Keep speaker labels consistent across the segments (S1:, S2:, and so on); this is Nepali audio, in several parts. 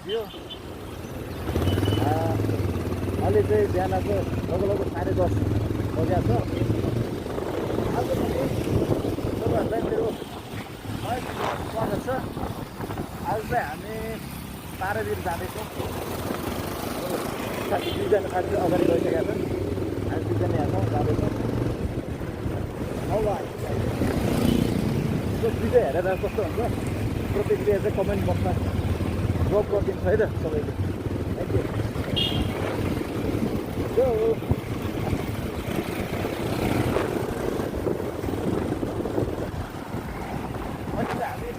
S1: थियो अहिले चाहिँ बिहानको लगभग 10:30 बजेको छ आज पनि सबैहरुलाई मेरो स्वागत छ आज चाहिँ हामी तारेभिर जाँदैछौँ दुईजना साथी अगाडि गइसकेका छन् हामी दुईजना यहाँ छौँ जाँदैछौँ त्यो भिडियो हेरेर कस्तो हुन्छ प्रतिक्रिया चाहिँ कमेन्ट बक्समा ड्रप गरिदिन्छ है त सबैले थ्याङ्क यू हामी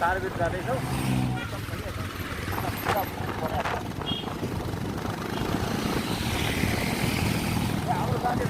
S1: तारेभिर जाँदैछौँ हाम्रो बाटो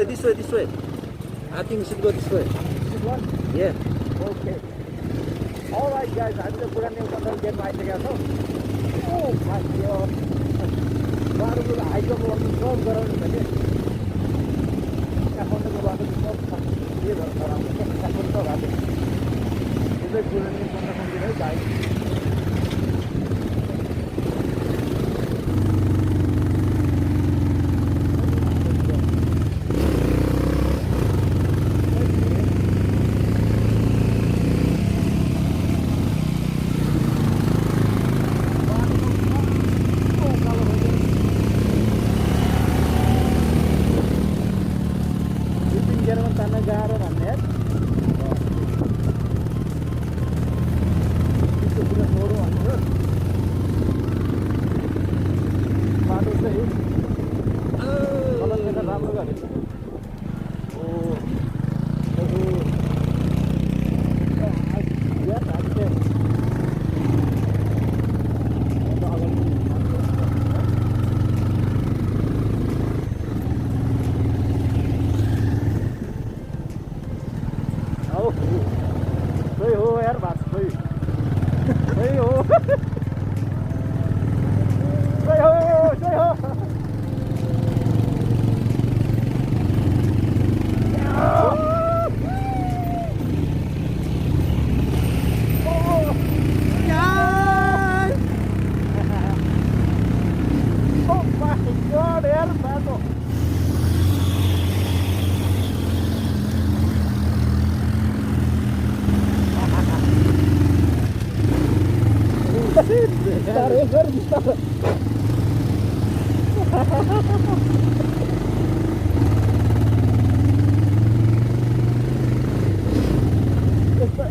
S1: This way. I think we should go this way. This one? Yeah. Okay. All right, guys. I'm just going to get my together. Oh my God. I don't want to go around the day. I want to go around the top. Here, around the top. This is good. Guys.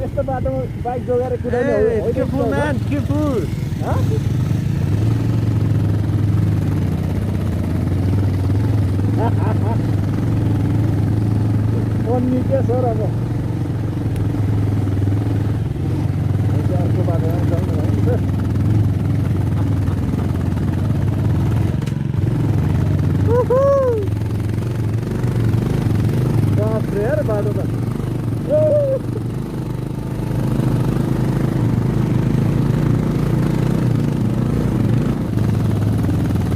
S1: यस्तो बाटोमा बाइक जोगाएर कुदाउने हो केयरफुल म्यान केयरफुल पन्नी के सर अब अर्को बाटोमा जाउँ भन्छ यार बाटो त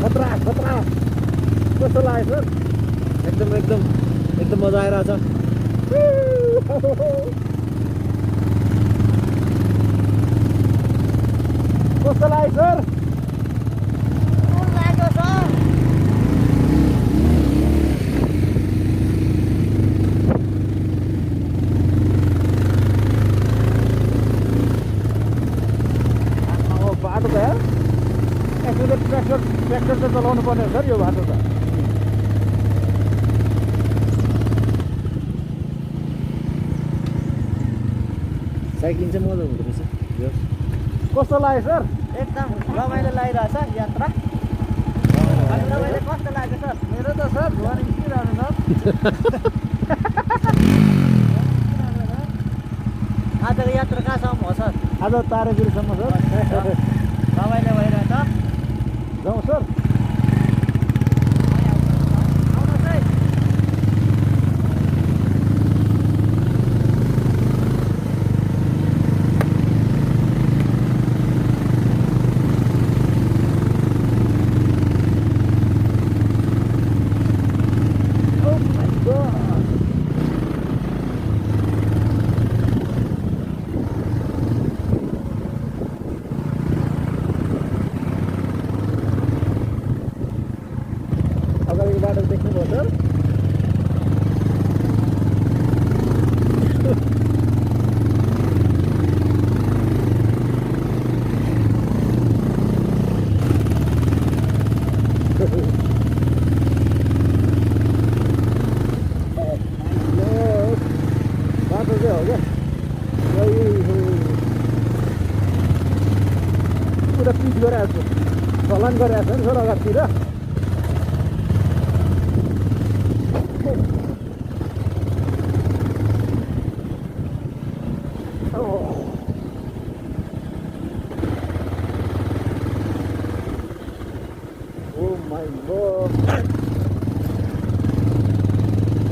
S1: खतरा कस्तो लाग्यो सर एकदम मजा आइरहेछ कस्तो लाग्यो सर बाटो त यार ट्र्याक्टर त चलाउनु पर्ने हो सर यो बाटो त साइक्लिङ चाहिँ मजा हुँदो रहेछ कस्तो लाग्यो सर एकदम रमाइलो लागिरहेछ यात्रा तपाईँले कस्तो लाग्यो सर? मेरो त सर भुवा निस्किरहनु छ। आजको यात्रा कहाँसम्म हो सर?
S2: आज तारेभिरसम्म सर।
S1: रमाइलो भइरहेछ।
S2: जाउँ सर।
S1: आउनुहोस् है।
S2: अगाडिको बाटो देख्नुभयो सर? बाटो चाहिँ हो क्या पुरा पिच गरिरहेको छु, ढलान गरिरहेको छ नि सर अगाडितिर।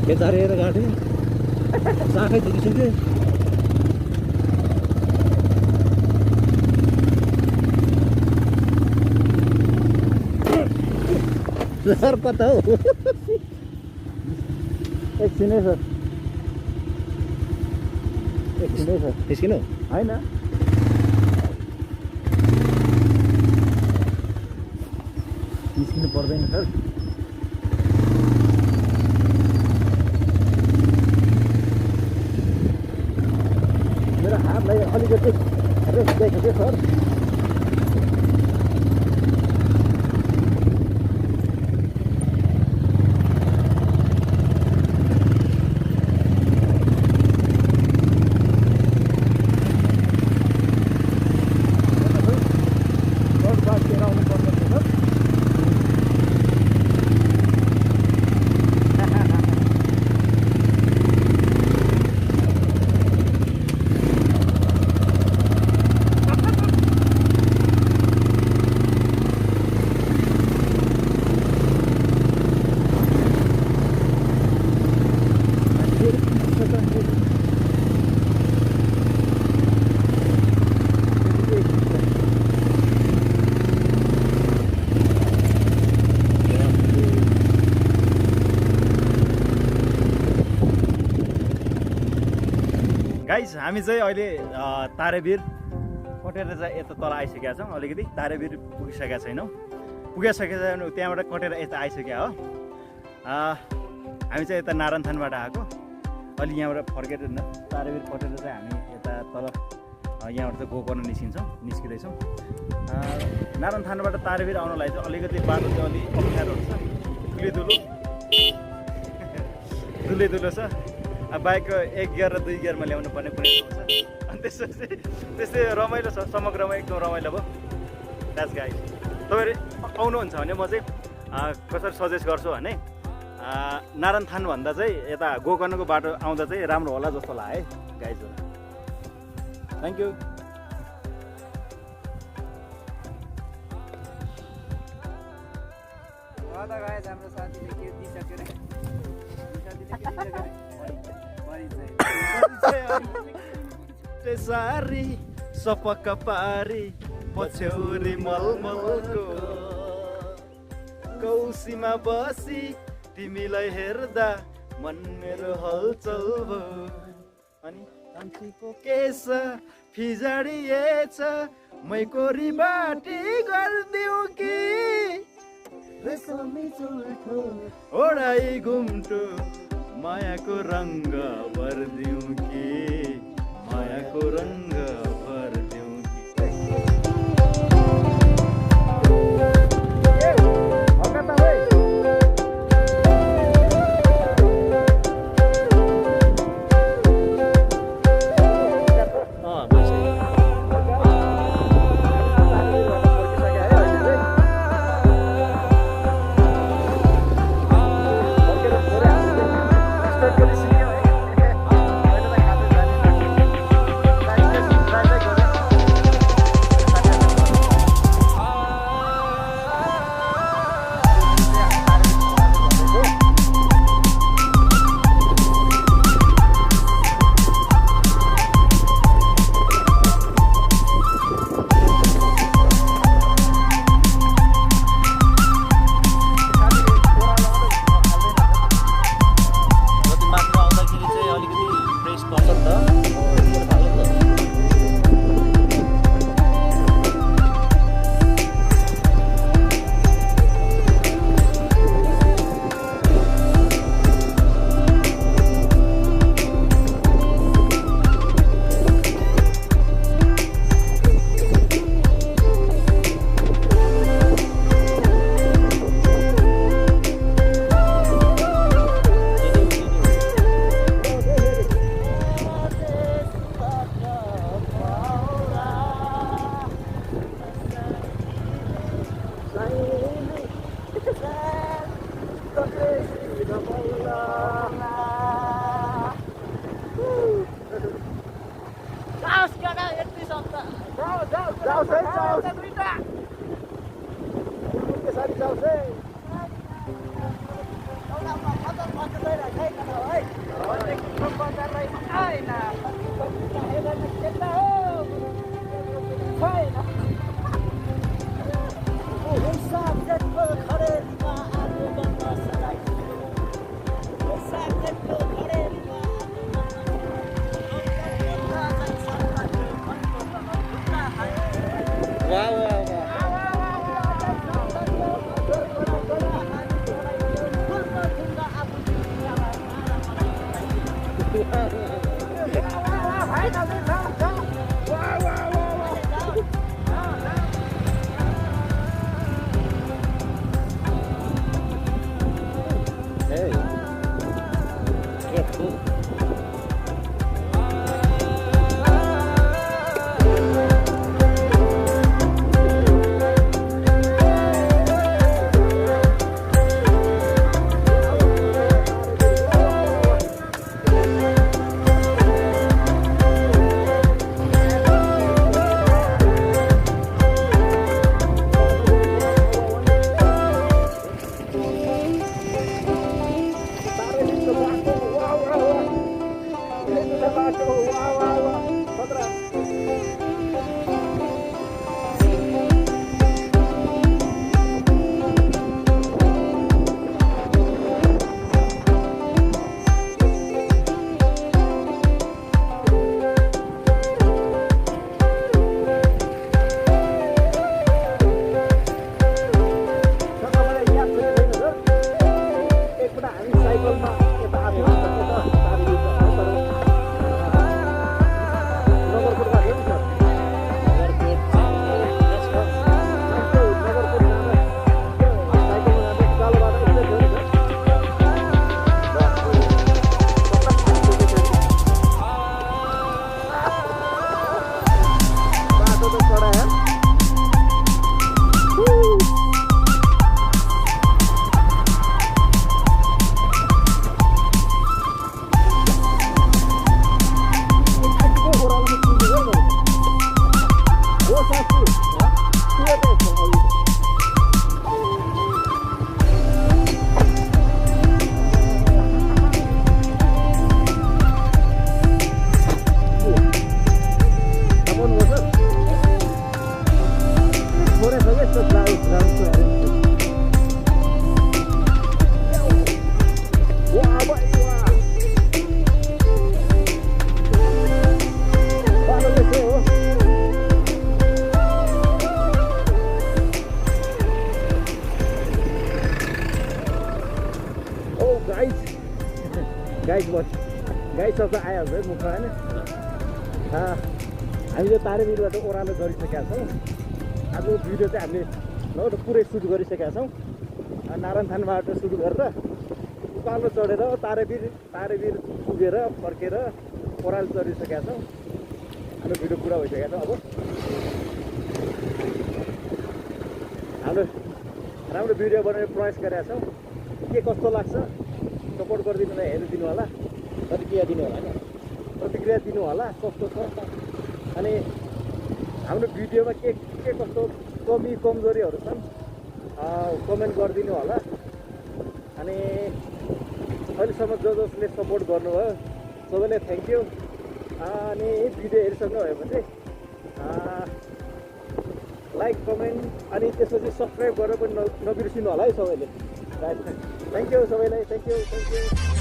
S1: के झरेर घाँटे साखै धुकिसक्यो।
S2: सर कता हो? एकछिन है सर, एकछिन है सर।
S1: निस्किनु
S2: होइन निस्किनु पर्दैन सर। मेरो हातलाई अलिकति रेस्ट दिएको थियो सर।
S3: गाइस हामी चाहिँ अहिले तारेभिर कटेर चाहिँ यता तल आइसकेका छौँ। अलिकति तारेभिर पुगिसकेका छैनौँ, त्यहाँबाट कटेर यता आइसक्यो हो। हामी चाहिँ यता नारायणथानबाट आएको, अलि यहाँबाट फर्केर तारेभिर कटेर चाहिँ हामी यता तल यहाँबाट चाहिँ गोकर्ण निस्किँदैछौँ। नारायणथानबाट तारेभिर आउनलाई चाहिँ अलिकति बाटो चाहिँ अलिक अप्ठ्यारो हुन्छ, धुले धुलो छ। अब बाइक 1 गियर र 2 गियरमा ल्याउनु पर्ने कुनै हुन्छ। अनि त्यस्तै रमाइलो छ, समग्रमा एकदम रमाइलो भयो। That's guys. तपाईँहरू आउनुहुन्छ भने म चाहिँ कसरी सजेस्ट गर्छु भने नारायणथानभन्दा चाहिँ यता गोकर्णको बाटो आउँदा चाहिँ राम्रो होला जस्तो लाग्यो है गाइजहरू। Thank you.
S1: हाम्रो साथीले के दिइसक्यो रे?
S3: सारी सपक्क पारी पछ्यौरी मलमलको कौसीमा बसी तिमीलाई हेर्दा मन मेरो हलचल भयो। अनि कान्छीको केस फिजाडिएछ मैकोरी बाटी गरिदिऊ कि रेशमी चुल्ठो ओडाई घुम्टो मायाको रङ्ग भरिदिऊ कि मायाको रङ्ग भरिदिऊ
S2: गाई सब आइहाल्छ है मुखमा होइन हामीले तारेभिरबाट ओह्रालो गरिसकेका छौँ आजको भिडियो चाहिँ हामीले लगभग पुरै सुट गरिसकेका छौँ नारायण थानबाट सुरु गरेर उकालो चढेर तारेभिर पुगेर फर्केर ओह्रालो चढिसकेका छौँ हाम्रो भिडियो पुरा भइसकेको छ अब हाम्रो राम्रो भिडियो बनाउने प्रयास गरेका छौँ के कस्तो लाग्छ सपोर्ट गरिदिनु हेरिदिनु होला
S1: प्रतिक्रिया दिनु होला नि
S2: प्रतिक्रिया दिनु होला कस्तो छ अनि हाम्रो भिडियोमा के कस्तो कमी कमजोरीहरू छन् कमेन्ट गरिदिनु होला अनि अहिलेसम्म जसले सपोर्ट गर्नुभयो सबैलाई थ्याङ्क यू अनि भिडियो हेरिसक्नुभयो भने लाइक कमेन्ट अनि त्यसपछि सब्सक्राइब गरेर पनि नबिर्सिनु होला है सबैले थ्याङ्क यू सबैलाई थ्याङ्क यू